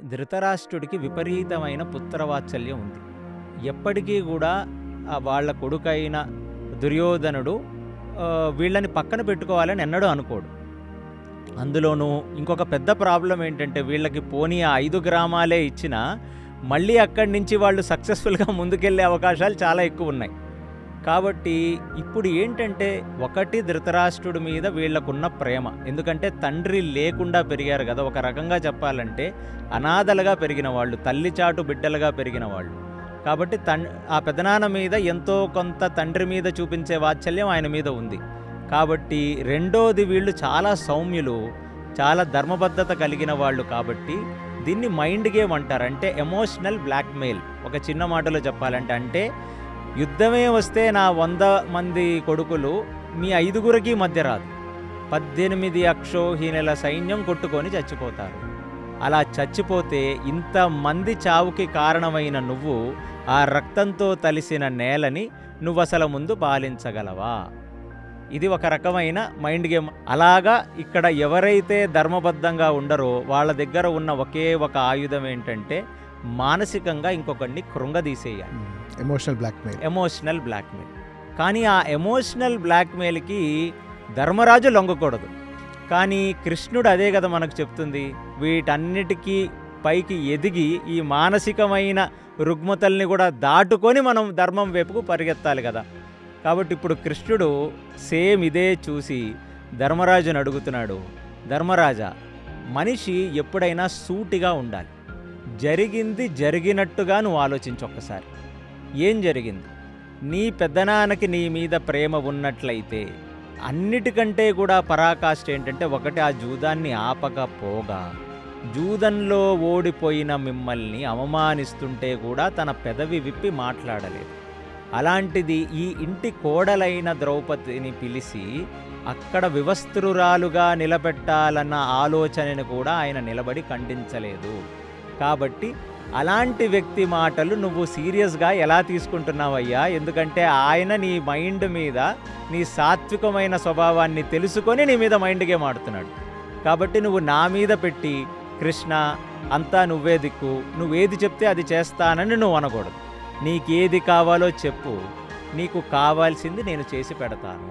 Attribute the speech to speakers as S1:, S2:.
S1: ధృతరాష్ట్రుడికి విపరీతమైన పుత్రవాత్సల్యం ఉంది. ఎప్పటికీ కూడా వాళ్ళ కొడుకైన దుర్యోధనుడు వీళ్ళని పక్కన పెట్టుకోవాలని ఎన్నడూ అనుకోడు. అందులోనూ ఇంకొక పెద్ద ప్రాబ్లం ఏంటంటే, వీళ్ళకి పోనీ ఆ 5 గ్రామాలే ఇచ్చినా మళ్ళీ అక్కడి నుంచి వాళ్ళు సక్సెస్ఫుల్గా ముందుకెళ్ళే అవకాశాలు చాలా ఎక్కువ ఉన్నాయి. కాబట్టి ఇప్పుడు ఏంటంటే, ఒకటి ధృతరాష్ట్రుడి మీద వీళ్ళకున్న ప్రేమ, ఎందుకంటే తండ్రి లేకుండా పెరిగారు కదా, ఒక రకంగా చెప్పాలంటే అనాథలుగా పెరిగిన వాళ్ళు, తల్లి చాటు బిడ్డలుగా పెరిగిన వాళ్ళు. కాబట్టి ఆ పెదనాన్న మీద ఎంతో కొంత తండ్రి మీద చూపించే వాత్సల్యం ఆయన మీద ఉంది. కాబట్టి రెండోది, వీళ్ళు చాలా సౌమ్యులు, చాలా ధర్మబద్ధత కలిగిన వాళ్ళు. కాబట్టి దీన్ని మైండ్ గేమ్ అంటారు, అంటే ఎమోషనల్ బ్లాక్మెయిల్. ఒక చిన్న మాటలో చెప్పాలంటే, అంటే యుద్ధమే వస్తే నా 100 మంది కొడుకులు మీ 5గురికి మధ్య రాదు, 18 అక్షోహిణుల సైన్యం కొట్టుకొని చచ్చిపోతారు. అలా చచ్చిపోతే ఇంతమంది చావుకి కారణమైన నువ్వు ఆ రక్తంతో తలిసిన నేలని నువ్వసలు ముందు పాలించగలవా? ఇది ఒక రకమైన మైండ్ గేమ్. అలాగా ఇక్కడ ఎవరైతే ధర్మబద్ధంగా ఉండరో వాళ్ళ దగ్గర ఉన్న ఒకే ఒక ఆయుధం ఏంటంటే, మానసికంగా ఇంకొకరిని కృంగదీసేయాలి. Emotional blackmail. కానీ ఆ ఎమోషనల్ బ్లాక్మెయిల్కి ధర్మరాజు లొంగకూడదు. కానీ కృష్ణుడు అదే కదా మనకు చెప్తుంది, వీటన్నిటికీ పైకి ఎదిగి ఈ మానసికమైన రుగ్మతల్ని కూడా దాటుకొని మనం ధర్మం వైపుకు పరిగెత్తాలి కదా. కాబట్టి ఇప్పుడు కృష్ణుడు సేమ్ ఇదే చూసి ధర్మరాజుని అడుగుతున్నాడు, ధర్మరాజా, మనిషి ఎప్పుడైనా సూటిగా ఉండాలి. జరిగింది జరిగినట్టుగా నువ్వు ఆలోచించు ఒక్కసారి. ఏం జరిగింది? నీ పెద్దనాన్నకి నీ మీద ప్రేమ ఉన్నట్లయితే అన్నిటికంటే కూడా పరాకాష్ఠ ఏంటంటే, ఒకటి ఆ జూదాన్ని ఆపకపోగా జూదంలో ఓడిపోయిన మిమ్మల్ని అవమానిస్తుంటే కూడా తన పెదవి విప్పి మాట్లాడలేదు. అలాంటిది ఈ ఇంటి కోడలైన ద్రౌపదిని పిలిచి అక్కడ వివస్త్రురాలుగా నిలబెట్టాలన్న ఆలోచనని కూడా ఆయన నిలబడి ఖండించలేదు. కాబట్టి అలాంటి వ్యక్తి మాటలు నువ్వు సీరియస్గా ఎలా తీసుకుంటున్నావయ్యా? ఎందుకంటే ఆయన నీ మైండ్ మీద నీ సాత్వికమైన స్వభావాన్ని తెలుసుకొని నీ మీద మైండ్ గేమ్ ఆడుతున్నాడు. కాబట్టి నువ్వు నా మీద పెట్టి, కృష్ణ అంతా నువ్వే దిక్కు, నువ్వేది చెప్తే అది చేస్తానని నువ్వు అనకూడదు. నీకేది కావాలో చెప్పు, నీకు కావాల్సింది నేను చేసి పెడతాను.